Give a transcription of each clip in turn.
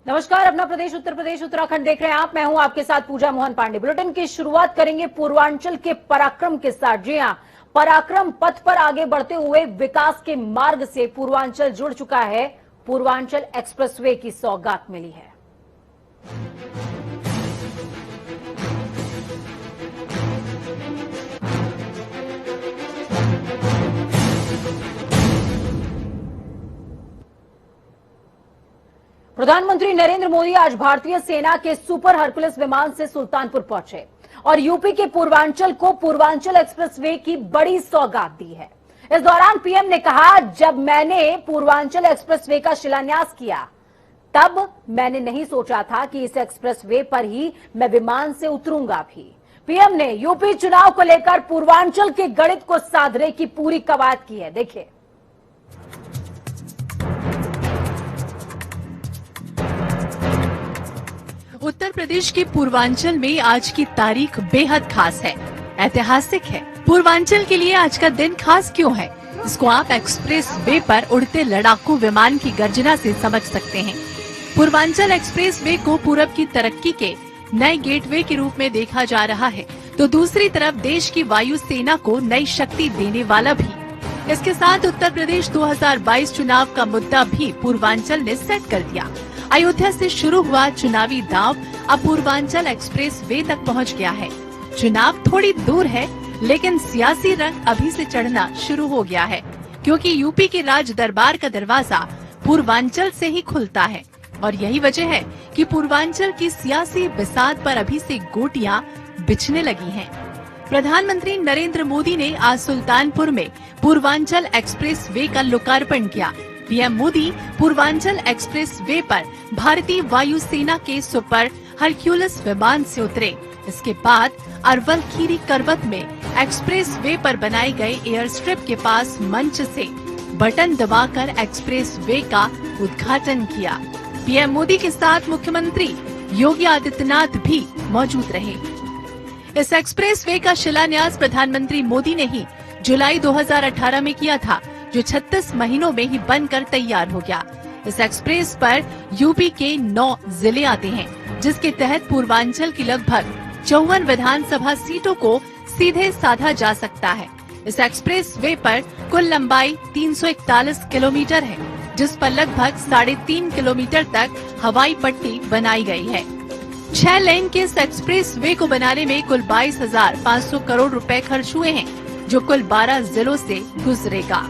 नमस्कार, अपना प्रदेश उत्तर प्रदेश उत्तराखंड देख रहे हैं आप। मैं हूं आपके साथ पूजा मोहन पांडे। बुलेटिन की शुरुआत करेंगे पूर्वांचल के पराक्रम के साथ। जी हां, पराक्रम पथ पर आगे बढ़ते हुए विकास के मार्ग से पूर्वांचल जुड़ चुका है। पूर्वांचल एक्सप्रेसवे की सौगात मिली है। प्रधानमंत्री नरेंद्र मोदी आज भारतीय सेना के सुपर हरकुलस विमान से सुल्तानपुर पहुंचे और यूपी के पूर्वांचल को पूर्वांचल एक्सप्रेसवे की बड़ी सौगात दी है। इस दौरान पीएम ने कहा, जब मैंने पूर्वांचल एक्सप्रेसवे का शिलान्यास किया तब मैंने नहीं सोचा था कि इस एक्सप्रेसवे पर ही मैं विमान से उतरूंगा भी। पीएम ने यूपी चुनाव को लेकर पूर्वांचल के गणित को साधने की पूरी कवायद की है। देखिए, उत्तर प्रदेश के पूर्वांचल में आज की तारीख बेहद खास है, ऐतिहासिक है। पूर्वांचल के लिए आज का दिन खास क्यों है, इसको आप एक्सप्रेस वे पर उड़ते लड़ाकू विमान की गर्जना से समझ सकते हैं। पूर्वांचल एक्सप्रेस वे को पूरब की तरक्की के नए गेटवे के रूप में देखा जा रहा है, तो दूसरी तरफ देश की वायु सेना को नई शक्ति देने वाला भी। इसके साथ उत्तर प्रदेश 2022 चुनाव का मुद्दा भी पूर्वांचल ने सेट कर दिया। अयोध्या से शुरू हुआ चुनावी दांव अब पूर्वांचल एक्सप्रेस वे तक पहुंच गया है। चुनाव थोड़ी दूर है, लेकिन सियासी रंग अभी से चढ़ना शुरू हो गया है, क्योंकि यूपी के राज दरबार का दरवाजा पूर्वांचल से ही खुलता है। और यही वजह है कि पूर्वांचल की सियासी बिसात पर अभी से गोटियां बिछने लगी हैं। प्रधानमंत्री नरेंद्र मोदी ने आज सुल्तानपुर में पूर्वांचल एक्सप्रेस वे का लोकार्पण किया। PM Modi Purvanchal express way पर भारतीय वायु सेना के सुपर हरक्यूलिस विमान से उतरे। इसके बाद अरवल खीरी करवत में एक्सप्रेस वे पर बनाए गए एयर स्ट्रिप के पास मंच से बटन दबाकर एक्सप्रेस वे का उद्घाटन किया। पीएम मोदी के साथ मुख्यमंत्री योगी आदित्यनाथ भी मौजूद रहे। इस एक्सप्रेस वे का शिलान्यास प्रधानमंत्री मोदी ने ही जुलाई 2018 में किया था, जो 36 महीनों में ही बनकर तैयार हो गया। इस एक्सप्रेस पर यूपी के 9 जिले आते हैं, जिसके तहत पूर्वांचल की लगभग 54 विधानसभा सीटों को सीधे साधा जा सकता है। इस एक्सप्रेस वे पर कुल लंबाई 341 किलोमीटर है, जिस पर लगभग 3.5 किलोमीटर तक हवाई पट्टी बनाई गई है। 6 लेन के इस एक्सप्रेस वे को बनाने में कुल 22,500 करोड़ रुपए खर्च हुए हैं, जो कुल 12 जिलों से गुजरेगा।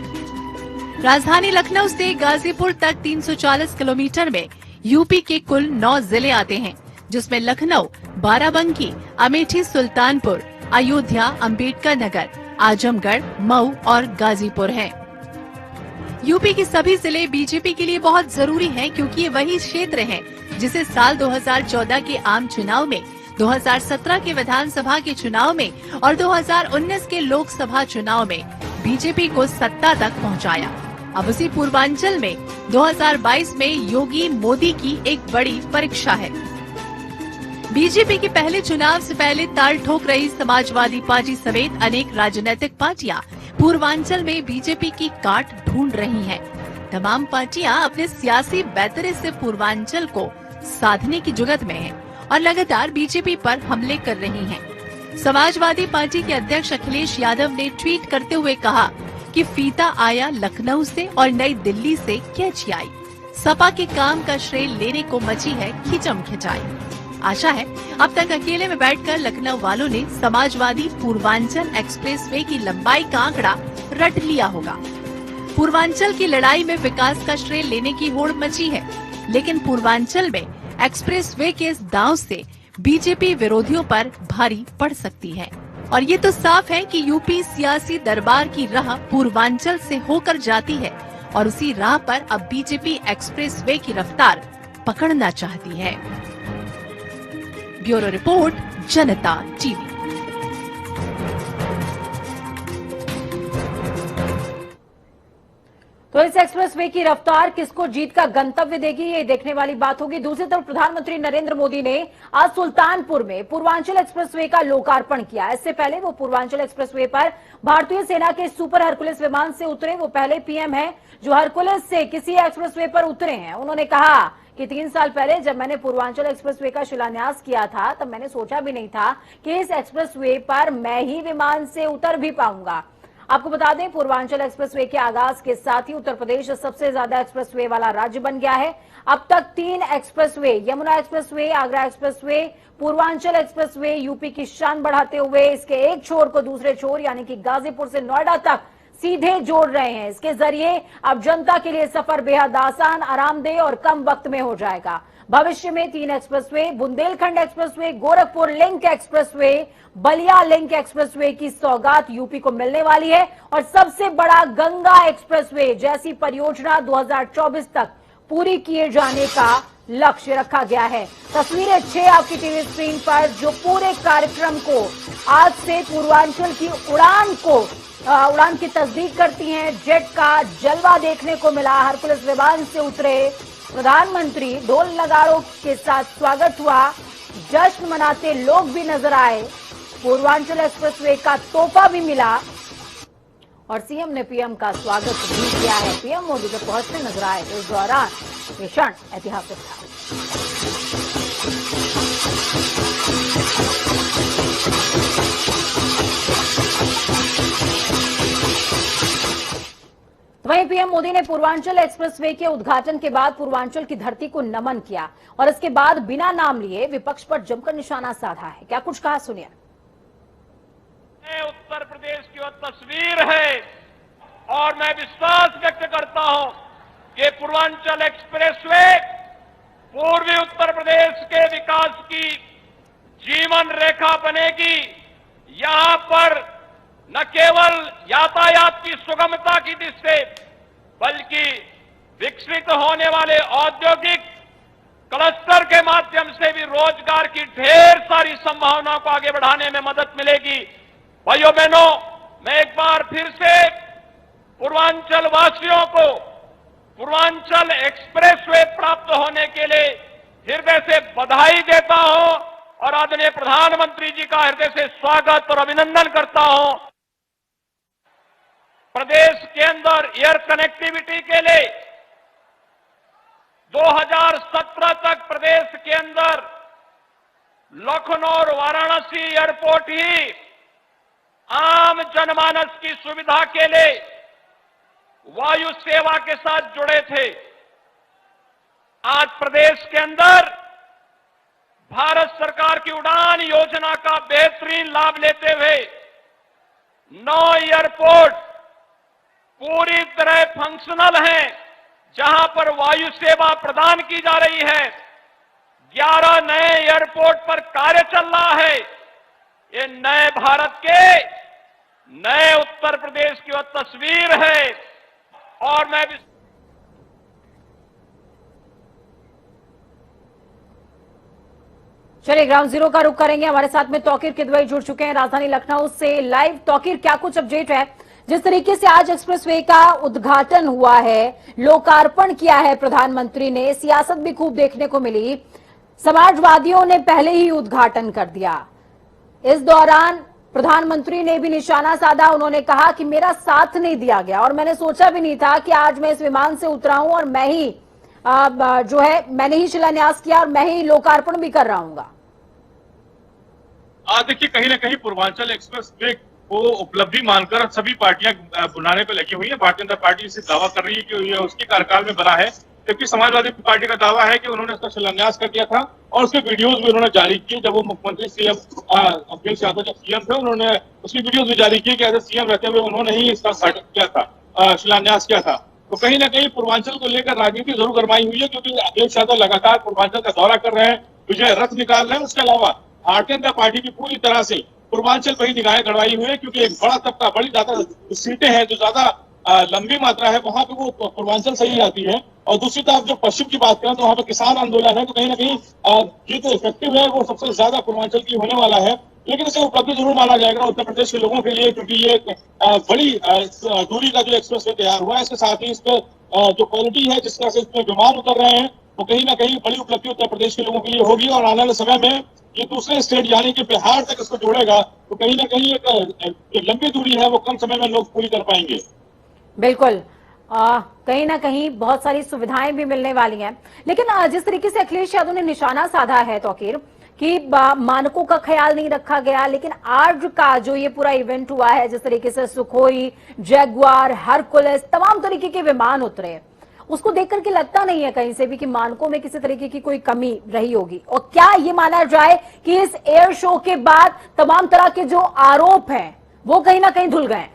राजधानी लखनऊ से गाजीपुर तक 340 किलोमीटर में यूपी के कुल 9 जिले आते हैं, जिसमें लखनऊ, बाराबंकी, अमेठी, सुल्तानपुर, अयोध्या, अंबेडकर नगर, आजमगढ़, मऊ और गाजीपुर हैं। यूपी के सभी जिले बीजेपी के लिए बहुत जरूरी हैं, क्योंकि ये वही क्षेत्र हैं जिसे साल 2014 के आम चुनाव में, 2017 के विधानसभा के चुनाव में और 2019 के लोकसभा चुनाव में बीजेपी को सत्ता तक पहुंचाया। अब उसी पूर्वांचल में 2022 में योगी मोदी की एक बड़ी परीक्षा है। बीजेपी के पहले चुनाव से पहले ताल ठोक रही समाजवादी पार्टी समेत अनेक राजनीतिक पार्टियां पूर्वांचल में बीजेपी की काट ढूंढ रही हैं। तमाम पार्टियां अपने सियासी बैतरे से पूर्वांचल को साधने की जुगत में हैं और लगातार बीजेपी पर हमले कर रही हैं। समाजवादी पार्टी के अध्यक्ष अखिलेश यादव ने ट्वीट करते हुए कहा कि फीता आया लखनऊ से और नई दिल्ली से कैची आई। सपा के काम का श्रेय लेने को मची है खिंचम खिंचाई। आशा है अब तक अकेले में बैठकर लखनऊ वालों ने समाजवादी पूर्वांचल एक्सप्रेसवे की लंबाई का आंकड़ा रट लिया होगा। पूर्वांचल की लड़ाई में विकास का श्रेय लेने की होड़ मची है, लेकिन पूर्वांचल में एक्सप्रेसवे के इस दांव से बीजेपी विरोधियों पर भारी पड़ सकती है। और ये तो साफ है कि यूपी सियासी दरबार की राह पूर्वांचल से होकर जाती है और उसी राह पर अब बीजेपी एक्सप्रेसवे की रफ्तार पकड़ना चाहती है। ब्यूरो रिपोर्ट, जनता टीवी। तो इस एक्सप्रेसवे की रफ्तार किसको जीत का गंतव्य देगी, ये देखने वाली बात होगी। दूसरी तरफ प्रधानमंत्री नरेंद्र मोदी ने आज सुल्तानपुर में पूर्वांचल एक्सप्रेसवे का लोकार्पण किया। इससे पहले वो पूर्वांचल एक्सप्रेसवे पर भारतीय सेना के सुपर हरकुलिस विमान से उतरे। वो पहले पीएम है जो हरकुलिस से किसी एक्सप्रेसवे पर उतरे हैं। उन्होंने कहा कि 3 साल पहले जब मैंने पूर्वांचल एक्सप्रेसवे का शिलान्यास किया था तब मैंने सोचा भी नहीं था कि इस एक्सप्रेसवे पर मैं ही विमान से उतर भी पाऊंगा। आपको बता दें, पूर्वांचल एक्सप्रेसवे के आगाज के साथ ही उत्तर प्रदेश सबसे ज्यादा एक्सप्रेसवे वाला राज्य बन गया है। अब तक 3 expressway, Yamuna expressway, Agra expressway, Purvanchal expressway UP की शान बढ़ाते हुए इसके एक छोर को दूसरे छोर यानी कि गाजीपुर से नोएडा तक सीधे जोड़ रहे हैं। इसके जरिए अब जनता के लिए सफर बेहद आसान, आरामदेह और कम वक्त में हो जाएगा। भविष्य में 3 expressway, Bundelkhand expressway, Gorakhpur link expressway, Ballia link expressway की सौगात यूपी को मिलने वाली है। और सबसे बड़ा गंगा एक्सप्रेसवे जैसी परियोजना 2024 तक पूरी किए जाने का लक्ष्य रखा गया है। तस्वीरें 6 आपकी टीवी स्क्रीन पर जो पूरे कार्यक्रम को आज से पूर्वांचल की उड़ान की तस्दीक करती हैं। जेट का जलवा देखने को मिला। हरकुलिस विमान से उतरे प्रधानमंत्री, ढोल नगाड़ों के साथ स्वागत हुआ, जश्न मनाते लोग भी नजर आए। पूर्वांचल एक्सप्रेसवे का तोहफा भी मिला और सीएम ने पीएम का स्वागत भी किया है। पीएम मोदी जब पहुंचने नजर आए तो इस दौरान ये क्षण ऐतिहासिक था। वहीं पीएम मोदी ने पूर्वांचल एक्सप्रेसवे के उद्घाटन के बाद पूर्वांचल की धरती को नमन किया और इसके बाद बिना नाम लिए विपक्ष पर जमकर निशाना साधा है। क्या कुछ कहा, सुनिए। उत्तर प्रदेश की वो तस्वीर है और मैं विश्वास व्यक्त करता हूं कि पूर्वांचल एक्सप्रेसवे पूर्वी उत्तर प्रदेश के विकास की जीवन रेखा बनेगी। यहां पर न केवल यातायात की सुगमता की दृष्टि से बल्कि विकसित होने वाले औद्योगिक क्लस्टर के माध्यम से भी रोजगार की ढेर सारी संभावनाओं को आगे बढ़ाने में मदद मिलेगी। भाइयों बहनों, मैं एक बार फिर से पूर्वांचल वासियों को पूर्वांचल एक्सप्रेसवे प्राप्त होने के लिए हृदय से बधाई देता हूं और आदरणीय प्रधानमंत्री जी का हृदय से स्वागत और अभिनंदन करता हूं। प्रदेश के अंदर एयर कनेक्टिविटी के लिए 2017 तक प्रदेश के अंदर लखनऊ और वाराणसी एयरपोर्ट ही आम जनमानस की सुविधा के लिए वायु सेवा के साथ जुड़े थे। आज प्रदेश के अंदर भारत सरकार की उड़ान योजना का बेहतरीन लाभ लेते हुए 9 एयरपोर्ट पूरी तरह फंक्शनल हैं, जहां पर वायु सेवा प्रदान की जा रही है। 11 नए एयरपोर्ट पर कार्य चल रहा है। ये नए भारत के, नए उत्तर प्रदेश की वह तस्वीर है और मैं भी चलिए ग्राउंड जीरो का रुख करेंगे। हमारे साथ में तौकीर किदवई जुड़ चुके हैं राजधानी लखनऊ से लाइव। तौकीर, क्या कुछ अपडेट है? जिस तरीके से आज एक्सप्रेसवे का उद्घाटन हुआ है, लोकार्पण किया है प्रधानमंत्री ने, सियासत भी खूब देखने को मिली। समाजवादियों ने पहले ही उद्घाटन कर दिया। इस दौरान प्रधानमंत्री ने भी निशाना साधा। उन्होंने कहा कि मेरा साथ नहीं दिया गया और मैंने सोचा भी नहीं था कि आज मैं इस विमान से उतरा हूं और मैं ही मैंने ही शिलान्यास किया और मैं ही लोकार्पण भी कर रहा हूंगा। देखिए, कहीं ना कहीं पूर्वांचल एक्सप्रेसवे को उपलब्धि मानकर सभी पार्टियां बुलाने पर लगी हुई है। भारतीय जनता पार्टी इसे दावा कर रही है कि ये उसके कार्यकाल में बना है, जबकि समाजवादी पार्टी का दावा है कि उन्होंने इसका शिलान्यास कर दिया था और उसके वीडियोज भी उन्होंने जारी किए। जब वो मुख्यमंत्री सीएम अखिलेश यादव जब सीएम थे, उन्होंने उसकी वीडियोज भी जारी की कि एज सीएम रहते हुए उन्होंने ही इसका स्टार्ट किया था, शिलान्यास किया था। तो कहीं ना कहीं पूर्वांचल को लेकर राजनीति जरूर गरमाई हुई है, क्योंकि अखिलेश यादव लगातार पूर्वांचल का दौरा कर रहे हैं, विजय रथ निकाल रहे हैं। उसके अलावा भारतीय जनता पार्टी की पूरी तरह से पूर्वांचल पर ही निगाहें गड़वाई हुई है, क्योंकि एक बड़ा तबका, बड़ी ज्यादा सीटें हैं जो ज्यादा लंबी मात्रा है, वहां पे वो पूर्वांचल से ही आती है। और दूसरी तरफ जो पश्चिम की बात करें तो वहां पे किसान आंदोलन है, तो कहीं ना कहीं जो इफेक्टिव है वो सबसे ज्यादा पूर्वांचल की होने वाला है। लेकिन इसे उपलब्धि जरूर माना जाएगा उत्तर प्रदेश के लोगों के लिए, क्योंकि ये एक बड़ी दूरी का जो एक्सप्रेस वे तैयार हुआ है। इसके साथ ही इस पर जो क्वालिटी है, जिस तरह से इसमें विमान उतर रहे हैं, वो कहीं ना कहीं बड़ी उपलब्धि उत्तर प्रदेश के लोगों के लिए होगी। और आने वाले समय में ये दूसरे स्टेट यानी कि बिहार तक इसको जोड़ेगा, तो कहीं ना कहीं एक जो लंबी दूरी है वो कम समय में लोग पूरी कर पाएंगे। बिल्कुल, कहीं ना कहीं बहुत सारी सुविधाएं भी मिलने वाली हैं। लेकिन जिस तरीके से अखिलेश यादव ने निशाना साधा है तौकीर कि मानकों का ख्याल नहीं रखा गया, लेकिन आज का जो ये पूरा इवेंट हुआ है, जिस तरीके से सुखोई, जैगुआर, हरकुलिस, तमाम तरीके के विमान उतरे, उसको देख करके लगता नहीं है कहीं से भी कि मानकों में किसी तरीके की कोई कमी रही होगी। और क्या ये माना जाए कि इस एयर शो के बाद तमाम तरह के जो आरोप हैं वो कहीं ना कहीं धुल गए?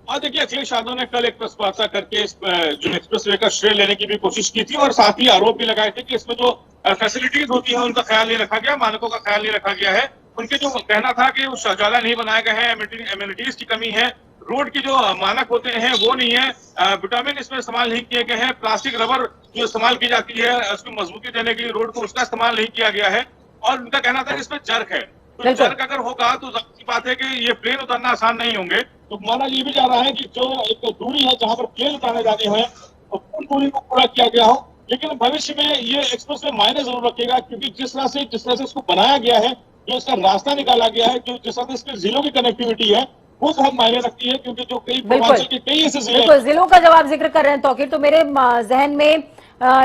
देखिए, अखिलेश यादव ने कल एक प्रेस वार्ता करके इस जो एक्सप्रेस वे का श्रेय लेने की भी कोशिश की थी और साथ ही आरोप भी लगाए थे कि इसमें जो फैसिलिटीज होती है उनका ख्याल नहीं रखा गया, मानकों का ख्याल नहीं रखा गया है। उनके जो कहना था कि वो शौचालय नहीं बनाए गए हैं, एमिनिटीज की कमी है, रोड की जो मानक होते हैं वो नहीं है, विटामिन इसमें इस्तेमाल नहीं किए गए हैं, प्लास्टिक रबर जो इस्तेमाल की जाती है उसको मजबूती देने के लिए रोड को, उसका इस्तेमाल नहीं किया गया है। और उनका कहना था कि इसमें जर्क है, तो जर्क अगर होगा तो जाहिर सी बात है कि ये प्लेन उतरना आसान नहीं होंगे। तो माना ये भी जा रहा है कि जो एक दूरी है जहां पर प्लेन उतारे जाने हैं तो उन दूरी को पूरा किया गया हो। लेकिन भविष्य में ये एक्सप्रेस वे मायने जरूर रखेगा, क्योंकि जिस तरह से इसको बनाया गया है, जो इसका रास्ता निकाला गया है, जो जिस तरह से इसके जिलों की कनेक्टिविटी है, वो बहुत मायने रखती है। क्योंकि जो कई ऐसे जिलों का जब आप जिक्र कर रहे हैं तौकीर, तो मेरे जहन में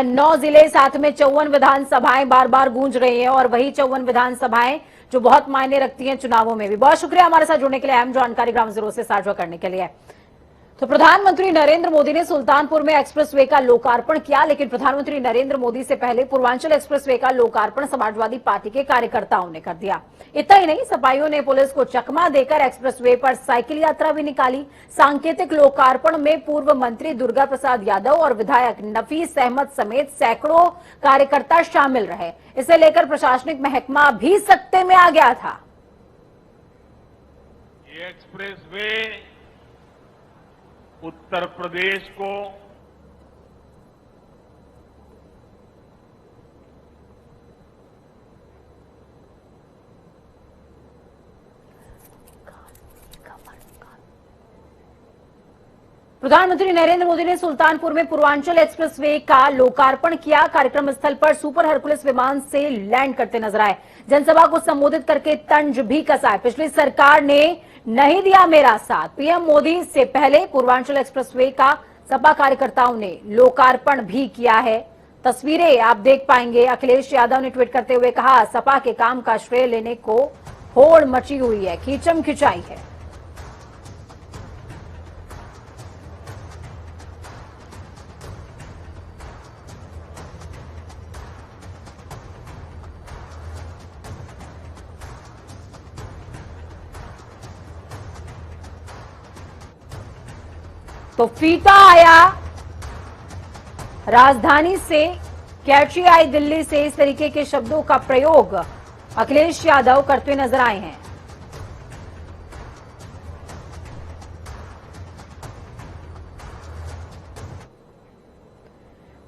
9 जिले, साथ में 54 विधानसभाएं बार बार गूंज रही हैं, और वही 54 विधानसभाएं जो बहुत मायने रखती हैं चुनावों में भी। बहुत शुक्रिया हमारे साथ जुड़ने के लिए, अहम जानकारी ग्राउंड जीरो से साझा करने के लिए। तो प्रधानमंत्री नरेंद्र मोदी ने सुल्तानपुर में एक्सप्रेसवे का लोकार्पण किया, लेकिन प्रधानमंत्री नरेंद्र मोदी से पहले पूर्वांचल एक्सप्रेसवे का लोकार्पण समाजवादी पार्टी के कार्यकर्ताओं ने कर दिया। इतना ही नहीं, सपाइयों ने पुलिस को चकमा देकर एक्सप्रेसवे पर साइकिल यात्रा भी निकाली। सांकेतिक लोकार्पण में पूर्व मंत्री दुर्गा प्रसाद यादव और विधायक नफीस अहमद समेत सैकड़ों कार्यकर्ता शामिल रहे। इसे लेकर प्रशासनिक महकमा भी सख्ते में आ गया था। ये एक्सप्रेसवे उत्तर प्रदेश को प्रधानमंत्री नरेंद्र मोदी ने सुल्तानपुर में पूर्वांचल एक्सप्रेसवे का लोकार्पण किया। कार्यक्रम स्थल पर सुपर हरकुलिस विमान से लैंड करते नजर आए। जनसभा को संबोधित करके तंज भी कसा। पिछली सरकार ने नहीं दिया मेरा साथ, पीएम मोदी से पहले पूर्वांचल एक्सप्रेसवे का सपा कार्यकर्ताओं ने लोकार्पण भी किया है। तस्वीरें आप देख पाएंगे। अखिलेश यादव ने ट्वीट करते हुए कहा, सपा के काम का श्रेय लेने को होड़ मची हुई है, खींचम खिंचाई है। तो फीता आया राजधानी से, कैची आई दिल्ली से, इस तरीके के शब्दों का प्रयोग अखिलेश यादव करते नजर आए हैं।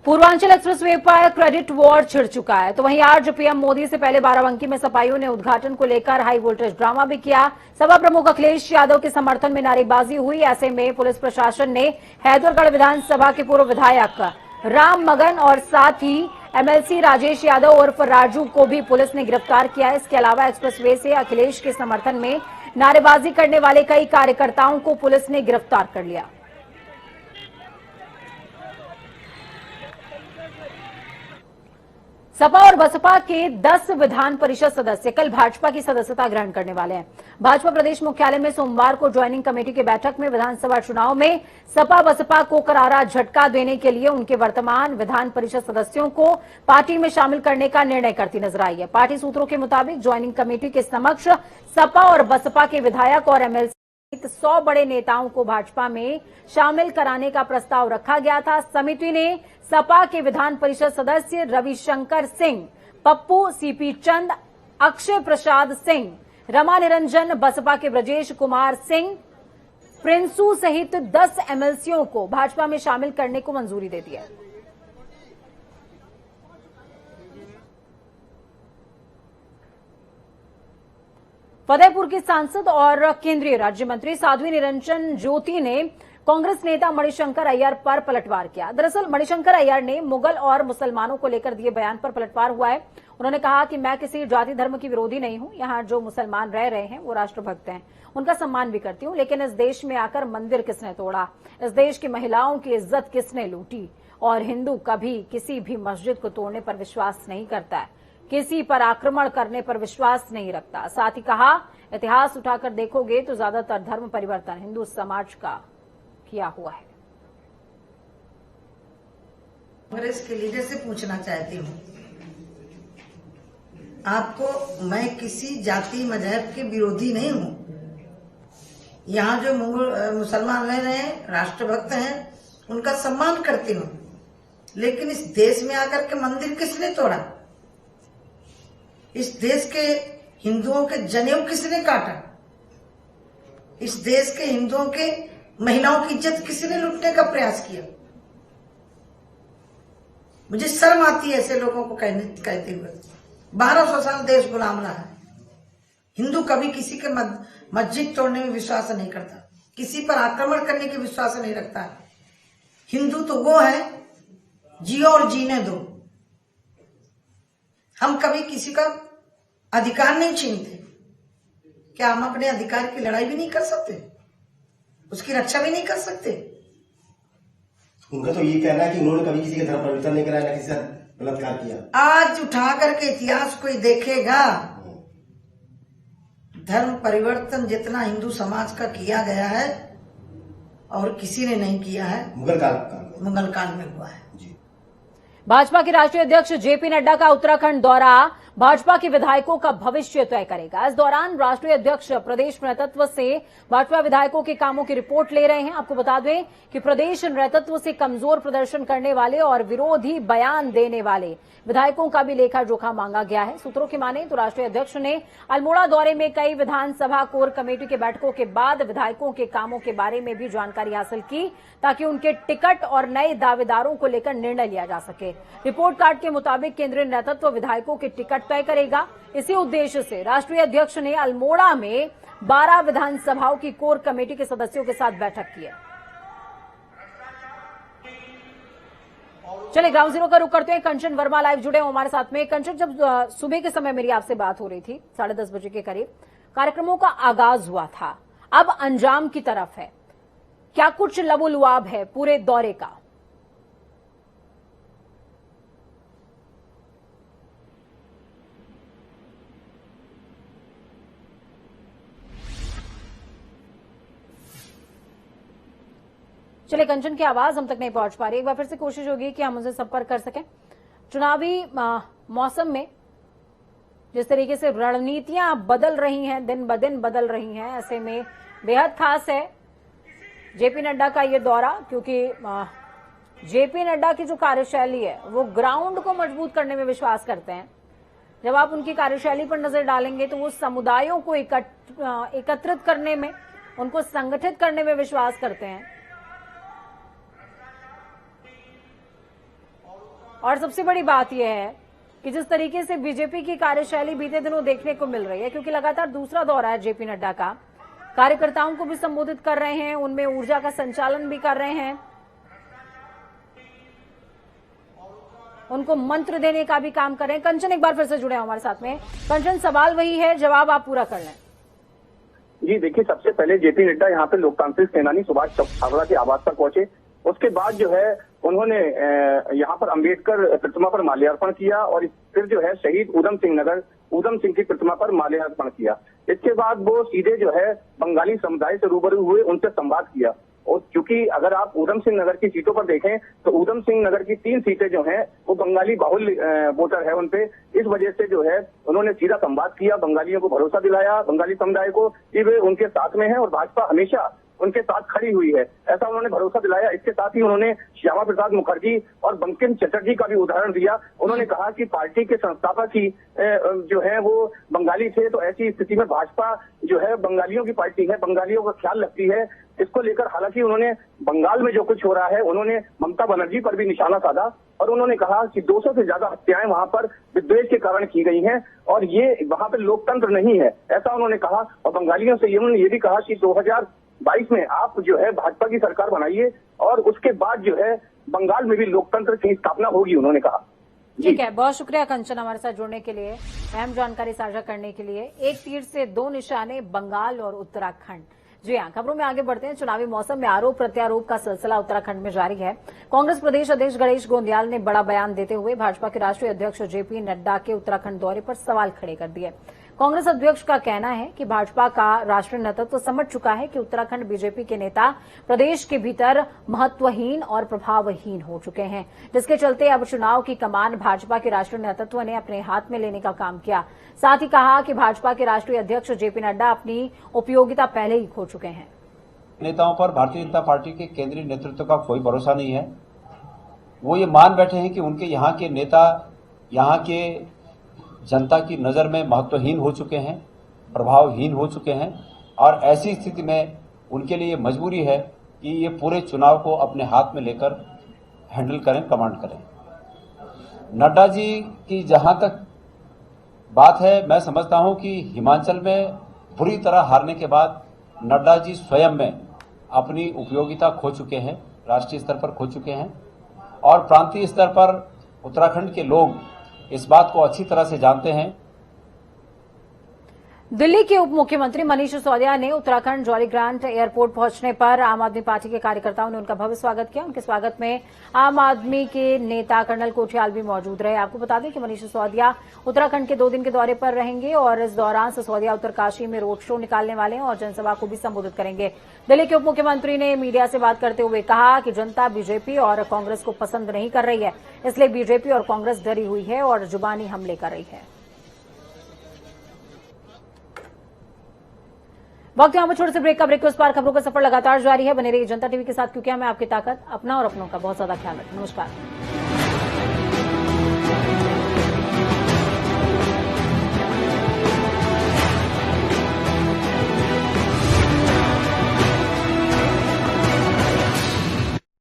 पूर्वांचल एक्सप्रेसवे पर क्रेडिट वॉर छिड़ चुका है। तो वहीं आज पीएम मोदी से पहले बाराबंकी में सपाइयों ने उद्घाटन को लेकर हाई वोल्टेज ड्रामा भी किया। सभा प्रमुख अखिलेश यादव के समर्थन में नारेबाजी हुई। ऐसे में पुलिस प्रशासन ने हैदरगढ़ विधानसभा के पूर्व विधायक राम मगन और साथ ही एमएलसी राजेश यादव उर्फ राजू को भी पुलिस ने गिरफ्तार किया। इसके अलावा एक्सप्रेसवे से अखिलेश के समर्थन में नारेबाजी करने वाले कई कार्यकर्ताओं को पुलिस ने गिरफ्तार कर लिया। सपा और बसपा के 10 विधान परिषद सदस्य कल भाजपा की सदस्यता ग्रहण करने वाले हैं। भाजपा प्रदेश मुख्यालय में सोमवार को ज्वाइनिंग कमेटी की बैठक में विधानसभा चुनाव में सपा बसपा को करारा झटका देने के लिए उनके वर्तमान विधान परिषद सदस्यों को पार्टी में शामिल करने का निर्णय करती नजर आई है। पार्टी सूत्रों के मुताबिक ज्वाइनिंग कमेटी के समक्ष सपा और बसपा के विधायक और एमएलसी 100 बड़े नेताओं को भाजपा में शामिल कराने का प्रस्ताव रखा गया था। समिति ने सपा के विधान परिषद सदस्य रविशंकर सिंह, पप्पू, सीपी चंद, अक्षय प्रसाद सिंह, रमा निरंजन, बसपा के ब्रजेश कुमार सिंह, प्रिंसू सहित 10 एमएलसीओं को भाजपा में शामिल करने को मंजूरी दे दी है। फतेहपुर की सांसद और केंद्रीय राज्य मंत्री साध्वी निरंजन ज्योति ने कांग्रेस नेता मणिशंकर अय्यर पर पलटवार किया। दरअसल मणिशंकर अय्यर ने मुगल और मुसलमानों को लेकर दिए बयान पर पलटवार हुआ है। उन्होंने कहा कि मैं किसी जाति धर्म की विरोधी नहीं हूं। यहां जो मुसलमान रह रहे हैं वो राष्ट्रभक्त हैं, उनका सम्मान भी करती हूं, लेकिन इस देश में आकर मंदिर किसने तोड़ा, इस देश की महिलाओं की इज्जत किसने लूटी, और हिंदू कभी किसी भी मस्जिद को तोड़ने पर विश्वास नहीं करता है, किसी पर आक्रमण करने पर विश्वास नहीं रखता। साथ ही कहा, इतिहास उठाकर देखोगे तो ज्यादातर धर्म परिवर्तन हिंदू समाज का किया हुआ है। कांग्रेस के लीडर से पूछना चाहती हूँ, आपको मैं किसी जाति मजहब के विरोधी नहीं हूँ। यहाँ जो मुसलमान रह रहे हैं, राष्ट्रभक्त हैं, उनका सम्मान करती हूँ, लेकिन इस देश में आकर के मंदिर किसने तोड़ा, इस देश के हिंदुओं के जनेऊ किसने काटा, इस देश के हिंदुओं के महिलाओं की इज्जत किसने लूटने का प्रयास किया। मुझे शर्म आती है ऐसे लोगों को कहते हुए। 1200 साल देश गुलाम रहा है। हिंदू कभी किसी के मस्जिद तोड़ने में विश्वास नहीं करता, किसी पर आक्रमण करने की विश्वास नहीं रखता। हिंदू तो वो है जियो और जीने दो। हम कभी किसी का अधिकार नहीं छीनते। क्या हम अपने अधिकार की लड़ाई भी नहीं कर सकते, उसकी रक्षा भी नहीं कर सकते? उनका तो ये कहना है कि उन्होंने कभी किसी के धर्म परिवर्तन नहीं कराया, ना किसी से बलात्कार किया। आज उठा करके इतिहास कोई देखेगा, धर्म परिवर्तन जितना हिंदू समाज का किया गया है और किसी ने नहीं किया है, मुगल काल में हुआ है। भाजपा के राष्ट्रीय अध्यक्ष जेपी नड्डा का उत्तराखंड दौरा भाजपा के विधायकों का भविष्य तय करेगा। इस दौरान राष्ट्रीय अध्यक्ष प्रदेश नेतृत्व से भाजपा विधायकों के कामों की रिपोर्ट ले रहे हैं। आपको बता दें कि प्रदेश नेतृत्व से कमजोर प्रदर्शन करने वाले और विरोधी बयान देने वाले विधायकों का भी लेखा जोखा मांगा गया है। सूत्रों की माने तो राष्ट्रीय अध्यक्ष ने अल्मोड़ा दौरे में कई विधानसभा कोर कमेटी के बैठकों के बाद विधायकों के कामों के बारे में भी जानकारी हासिल की, ताकि उनके टिकट और नए दावेदारों को लेकर निर्णय लिया जा सके। रिपोर्ट कार्ड के मुताबिक केंद्रीय नेतृत्व विधायकों के टिकट तय करेगा। इसी उद्देश्य से राष्ट्रीय अध्यक्ष ने अल्मोड़ा में 12 विधानसभाओं की कोर कमेटी के सदस्यों के साथ बैठक की है। चलिए ग्राउंड जीरो का रुख करते हैं। कंचन वर्मा लाइव जुड़े हैं हमारे साथ में। कंचन, जब सुबह के समय मेरी आपसे बात हो रही थी 10:30 बजे के करीब, कार्यक्रमों का आगाज हुआ था, अब अंजाम की तरफ है, क्या कुछ लबुलुआब है पूरे दौरे का? चलिए, कंचन की आवाज हम तक नहीं पहुंच पा रही, एक बार फिर से कोशिश होगी कि हम उनसे संपर्क कर सकें। चुनावी मौसम में जिस तरीके से रणनीतियां बदल रही हैं, दिन ब दिन बदल रही हैं, ऐसे में बेहद खास है जेपी नड्डा का ये दौरा, क्योंकि जेपी नड्डा की जो कार्यशैली है वो ग्राउंड को मजबूत करने में विश्वास करते हैं। जब आप उनकी कार्यशैली पर नजर डालेंगे तो वो समुदायों को एकत्रित करने में, उनको संगठित करने में विश्वास करते हैं। और सबसे बड़ी बात यह है कि जिस तरीके से बीजेपी की कार्यशैली बीते दिनों देखने को मिल रही है, क्योंकि लगातार दूसरा दौरा है जेपी नड्डा का, कार्यकर्ताओं को भी संबोधित कर रहे हैं, उनमें ऊर्जा का संचालन भी कर रहे हैं, उनको मंत्र देने का भी काम कर रहे हैं। कंचन एक बार फिर से जुड़े हैं हमारे साथ में। कंचन, सवाल वही है, जवाब आप पूरा कर लें। जी देखिए, सबसे पहले जेपी नड्डा यहाँ पे लोकतांत्रिक सेनानी सुभाष छाबड़ा के आवास पर पहुंचे। उसके बाद जो है उन्होंने यहाँ पर अंबेडकर प्रतिमा पर माल्यार्पण किया और फिर जो है शहीद ऊधम सिंह की प्रतिमा पर माल्यार्पण किया। इसके बाद वो सीधे जो है बंगाली समुदाय से रूबरू हुए, उनसे संवाद किया। और क्योंकि अगर आप ऊधम सिंह नगर की सीटों पर देखें तो ऊधम सिंह नगर की 3 सीटें जो हैं वो बंगाली बाहुल्य वोटर है उनपे। इस वजह से जो है उन्होंने सीधा संवाद किया, बंगालियों को भरोसा दिलाया, बंगाली समुदाय को, कि वे उनके साथ में है और भाजपा हमेशा उनके साथ खड़ी हुई है, ऐसा उन्होंने भरोसा दिलाया। इसके साथ ही उन्होंने श्यामा प्रसाद मुखर्जी और बंकिम चटर्जी का भी उदाहरण दिया। उन्होंने कहा कि पार्टी के संस्थापक ही जो है वो बंगाली थे, तो ऐसी स्थिति में भाजपा जो है बंगालियों की पार्टी है, बंगालियों का ख्याल रखती है। इसको लेकर हालांकि उन्होंने बंगाल में जो कुछ हो रहा है उन्होंने ममता बनर्जी पर भी निशाना साधा और उन्होंने कहा कि 200 से ज्यादा हत्याएं वहां पर विद्वेष के कारण की गई हैं और ये वहां पर लोकतंत्र नहीं है, ऐसा उन्होंने कहा। और बंगालियों से उन्होंने ये भी कहा कि 2022 में आप जो है भाजपा की सरकार बनाइए और उसके बाद जो है बंगाल में भी लोकतंत्र की स्थापना होगी, उन्होंने कहा। ठीक है, बहुत शुक्रिया कंचन हमारे साथ जुड़ने के लिए, अहम जानकारी साझा करने के लिए। एक तीर से दो निशाने, बंगाल और उत्तराखंड। जी हाँ, खबरों में आगे बढ़ते हैं। चुनावी मौसम में आरोप प्रत्यारोप का सिलसिला उत्तराखंड में जारी है। कांग्रेस प्रदेश अध्यक्ष गणेश गोंदियाल ने बड़ा बयान देते हुए भाजपा के राष्ट्रीय अध्यक्ष जेपी नड्डा के उत्तराखंड दौरे पर सवाल खड़े कर दिए। कांग्रेस अध्यक्ष का कहना है कि भाजपा का राष्ट्रीय नेतृत्व समझ चुका है कि उत्तराखंड बीजेपी के नेता प्रदेश के भीतर महत्वहीन और प्रभावहीन हो चुके हैं, जिसके चलते अब चुनाव की कमान भाजपा के राष्ट्रीय नेतृत्व ने अपने हाथ में लेने का काम किया। साथ ही कहा कि भाजपा के राष्ट्रीय अध्यक्ष जेपी नड्डा अपनी उपयोगिता पहले ही खो चुके हैं। नेताओं पर भारतीय जनता पार्टी के केंद्रीय नेतृत्व का कोई भरोसा नहीं है। वो ये मान बैठे हैं कि उनके यहाँ के नेता यहाँ के जनता की नजर में महत्वहीन हो चुके हैं, प्रभावहीन हो चुके हैं और ऐसी स्थिति में उनके लिए मजबूरी है कि ये पूरे चुनाव को अपने हाथ में लेकर हैंडल करें, कमांड करें। नड्डा जी की जहां तक बात है, मैं समझता हूं कि हिमाचल में बुरी तरह हारने के बाद नड्डा जी स्वयं में अपनी उपयोगिता खो चुके हैं, राष्ट्रीय स्तर पर खो चुके हैं और प्रांतीय स्तर पर उत्तराखंड के लोग इस बात को अच्छी तरह से जानते हैं। दिल्ली के उप मुख्यमंत्री मनीष सिसोदिया ने उत्तराखंड जॉली ग्रांट एयरपोर्ट पहुंचने पर आम आदमी पार्टी के कार्यकर्ताओं ने उनका भव्य स्वागत किया। उनके स्वागत में आम आदमी के नेता कर्नल कोठियाल भी मौजूद रहे। आपको बता दें कि मनीष सिसोदिया उत्तराखंड के 2 दिन के दौरे पर रहेंगे और इस दौरान सिसोदिया उत्तरकाशी में रोड शो निकालने वाले हैं और जनसभा को भी संबोधित करेंगे। दिल्ली के उप मुख्यमंत्री ने मीडिया से बात करते हुए कहा कि जनता बीजेपी और कांग्रेस को पसंद नहीं कर रही है, इसलिए बीजेपी और कांग्रेस डरी हुई है और जुबानी हमले कर रही है। वक्त यहाँ पर छोटे से ब्रेक का। ब्रेक के उस पार खबरों का सफर लगातार जारी है। बने रहिए जनता टीवी के साथ, क्योंकि हमें आपकी ताकत, अपना और अपनों का बहुत ज्यादा ख्याल रखें। नमस्कार।